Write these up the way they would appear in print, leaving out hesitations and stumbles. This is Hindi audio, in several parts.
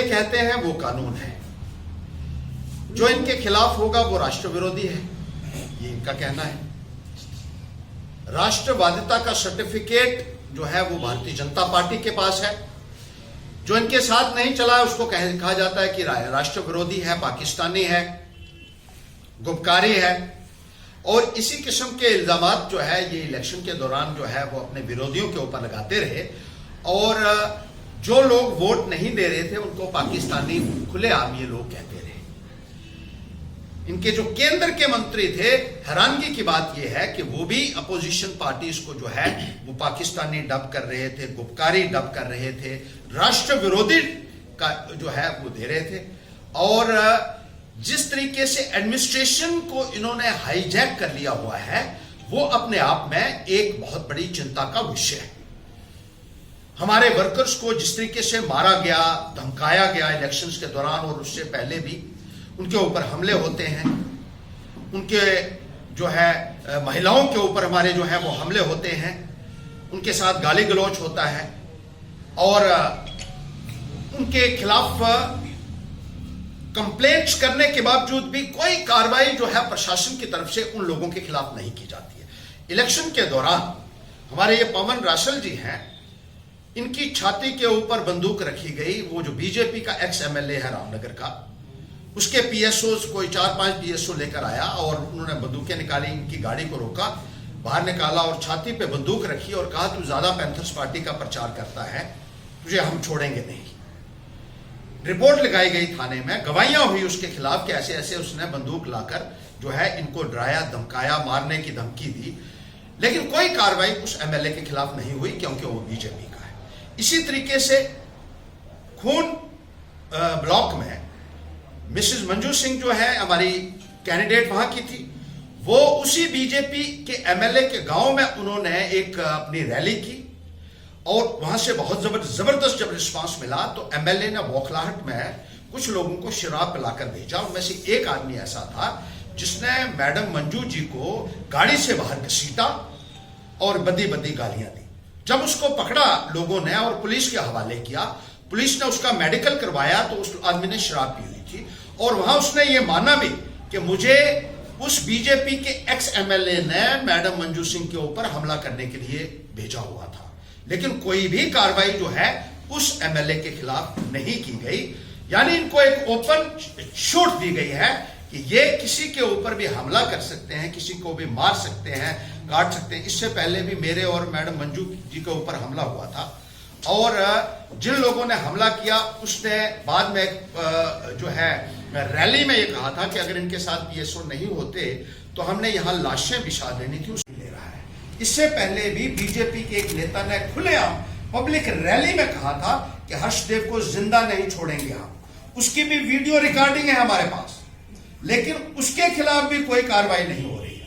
कहते हैं वो कानून है, जो इनके खिलाफ होगा वो राष्ट्र विरोधी है, ये इनका कहना है। राष्ट्रवादिता का सर्टिफिकेट जो है वो भारतीय जनता पार्टी के पास है। जो इनके साथ नहीं चला है उसको कहा जाता है कि राष्ट्र विरोधी है, पाकिस्तानी है, गुपकारी है। और इसी किस्म के इल्जामात जो है ये इलेक्शन के दौरान जो है वो अपने विरोधियों के ऊपर लगाते रहे, और जो लोग वोट नहीं दे रहे थे उनको पाकिस्तानी खुलेआम ये लोग कहते रहे। इनके जो केंद्र के मंत्री थे, हैरानगी की बात यह है कि वो भी अपोजिशन पार्टीज को जो है वो पाकिस्तानी डब कर रहे थे, गुपकारी डब कर रहे थे, राष्ट्र विरोधी का जो है वो दे रहे थे। और जिस तरीके से एडमिनिस्ट्रेशन को इन्होंने हाईजैक कर लिया हुआ है वो अपने आप में एक बहुत बड़ी चिंता का विषय है। हमारे वर्कर्स को जिस तरीके से मारा गया, धमकाया गया इलेक्शंस के दौरान और उससे पहले भी उनके ऊपर हमले होते हैं, उनके जो है महिलाओं के ऊपर हमारे जो है वो हमले होते हैं, उनके साथ गाली गलौज होता है, और उनके खिलाफ कंप्लेंट्स करने के बावजूद भी कोई कार्रवाई जो है प्रशासन की तरफ से उन लोगों के खिलाफ नहीं की जाती है। इलेक्शन के दौरान हमारे ये पवन राशल जी हैं, इनकी छाती के ऊपर बंदूक रखी गई। वो जो बीजेपी का एक्स एमएलए है रामनगर का, उसके पीएसओ कोई 4-5 पीएसओ लेकर आया और उन्होंने बंदूकें निकाली, इनकी गाड़ी को रोका, बाहर निकाला और छाती पे बंदूक रखी और कहा तू ज्यादा पैंथर्स पार्टी का प्रचार करता है, तुझे हम छोड़ेंगे नहीं। रिपोर्ट लगाई गई थाने में, गवाहियां हुई उसके खिलाफ कि ऐसे ऐसे उसने बंदूक लाकर जो है इनको डराया, धमकाया, मारने की धमकी दी, लेकिन कोई कार्रवाई उस एमएलए के खिलाफ नहीं हुई क्योंकि वो बीजेपी का है। इसी तरीके से खून ब्लॉक में मिसेस मंजू सिंह जो है हमारी कैंडिडेट वहां की थी, वो उसी बीजेपी के एमएलए के गांव में उन्होंने एक अपनी रैली की और वहां से बहुत जबरदस्त जब रिस्पांस मिला तो एमएलए ने बौखलाहट में कुछ लोगों को शराब पिलाकर भेजा। उनमें से एक आदमी ऐसा था जिसने मैडम मंजू जी को गाड़ी से बाहर घसीटा और बदी बदी गालियां दी। जब उसको पकड़ा लोगों ने और पुलिस के हवाले किया, पुलिस ने उसका मेडिकल करवाया तो उस आदमी ने शराब पी हुई थी और वहां उसने ये माना भी कि मुझे उस बीजेपी के एक्स एमएलए ने मैडम मंजू सिंह के ऊपर हमला करने के लिए भेजा हुआ था, लेकिन कोई भी कार्रवाई जो है उस एमएलए के खिलाफ नहीं की गई। यानी इनको एक ओपन छूट दी गई है कि ये किसी के ऊपर भी हमला कर सकते हैं, किसी को भी मार सकते हैं, काट सकते हैं। इससे पहले भी मेरे और मैडम मंजू जी के ऊपर हमला हुआ था और जिन लोगों ने हमला किया उसने बाद में जो है रैली में ये कहा था कि अगर इनके साथ पीएसओ नहीं होते तो हमने यहां लाशें बिछा देनी थी। उसको ले रहा है। इससे पहले भी बीजेपी के एक नेता ने खुलेआम पब्लिक रैली में कहा था कि हर्षदेव को जिंदा नहीं छोड़ेंगे हम। उसकी भी वीडियो रिकॉर्डिंग है हमारे पास, लेकिन उसके खिलाफ भी कोई कार्रवाई नहीं हो रही।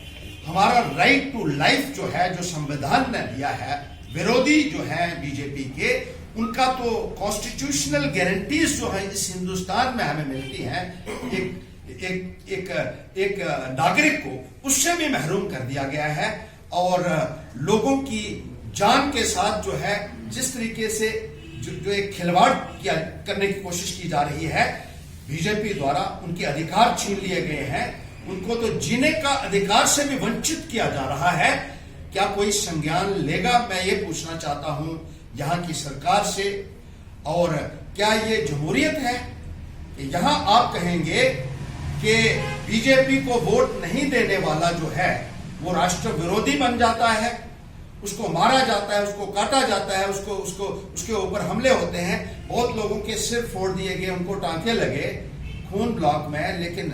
हमारा राइट टू लाइफ जो है, जो संविधान ने दिया है, विरोधी जो है बीजेपी के, उनका तो कॉन्स्टिट्यूशनल गारंटीज जो है इस हिंदुस्तान में हमें मिलती हैं, एक नागरिक को उससे भी महरूम कर दिया गया है। और लोगों की जान के साथ जो है जिस तरीके से जो एक खिलवाड़ करने की कोशिश की जा रही है बीजेपी द्वारा, उनके अधिकार छीन लिए गए हैं, उनको तो जीने का अधिकार से भी वंचित किया जा रहा है। क्या कोई संज्ञान लेगा, मैं ये पूछना चाहता हूं यहां की सरकार से। और क्या ये जमहूरियत है कि यहां आप कहेंगे कि बीजेपी को वोट नहीं देने वाला जो है वो राष्ट्र विरोधी बन जाता है, उसको मारा जाता है, उसको काटा जाता है, उसके ऊपर हमले होते हैं। बहुत लोगों के सिर फोड़ दिए गए, उनको टांके लगे खून ब्लॉक में, लेकिन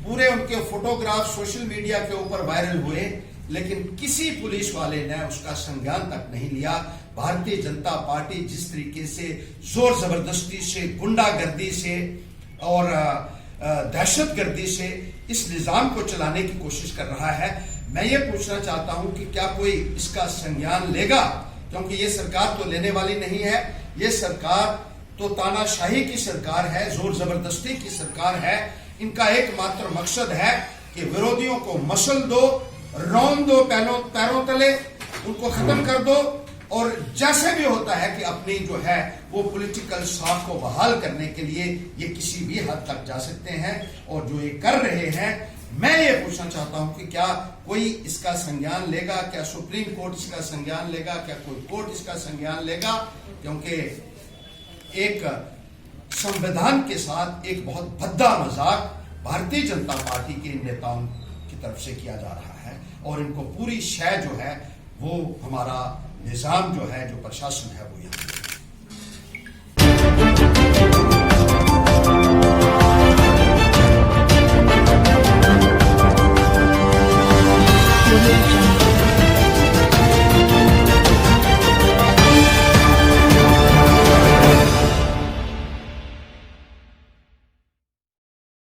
पूरे उनके फोटोग्राफ सोशल मीडिया के ऊपर वायरल हुए, लेकिन किसी पुलिस वाले ने उसका संज्ञान तक नहीं लिया। भारतीय जनता पार्टी जिस तरीके से जोर जबरदस्ती से, गुंडागर्दी से और दहशतगर्दी से इस निजाम को चलाने की कोशिश कर रहा है, मैं ये पूछना चाहता हूं कि क्या कोई इसका संज्ञान लेगा, क्योंकि ये सरकार तो लेने वाली नहीं है। ये सरकार तो तानाशाही की सरकार है, जोर जबरदस्ती की सरकार है। इनका एकमात्र मकसद है कि विरोधियों को मसल दो, रौंद दो पैरों तले, उनको खत्म कर दो और जैसे भी होता है कि अपनी जो है वो पॉलिटिकल साख को बहाल करने के लिए ये किसी भी हद तक जा सकते हैं, और जो ये कर रहे हैं, मैं ये पूछना चाहता हूं कि क्या कोई इसका संज्ञान लेगा? क्या सुप्रीम कोर्ट इसका संज्ञान लेगा? क्या कोई कोर्ट इसका संज्ञान लेगा? क्योंकि एक संविधान के साथ एक बहुत भद्दा मजाक भारतीय जनता पार्टी के नेताओं की तरफ से किया जा रहा है, और इनको पूरी शय जो है वो हमारा निजाम जो है, जो प्रशासन है, वो यहाँ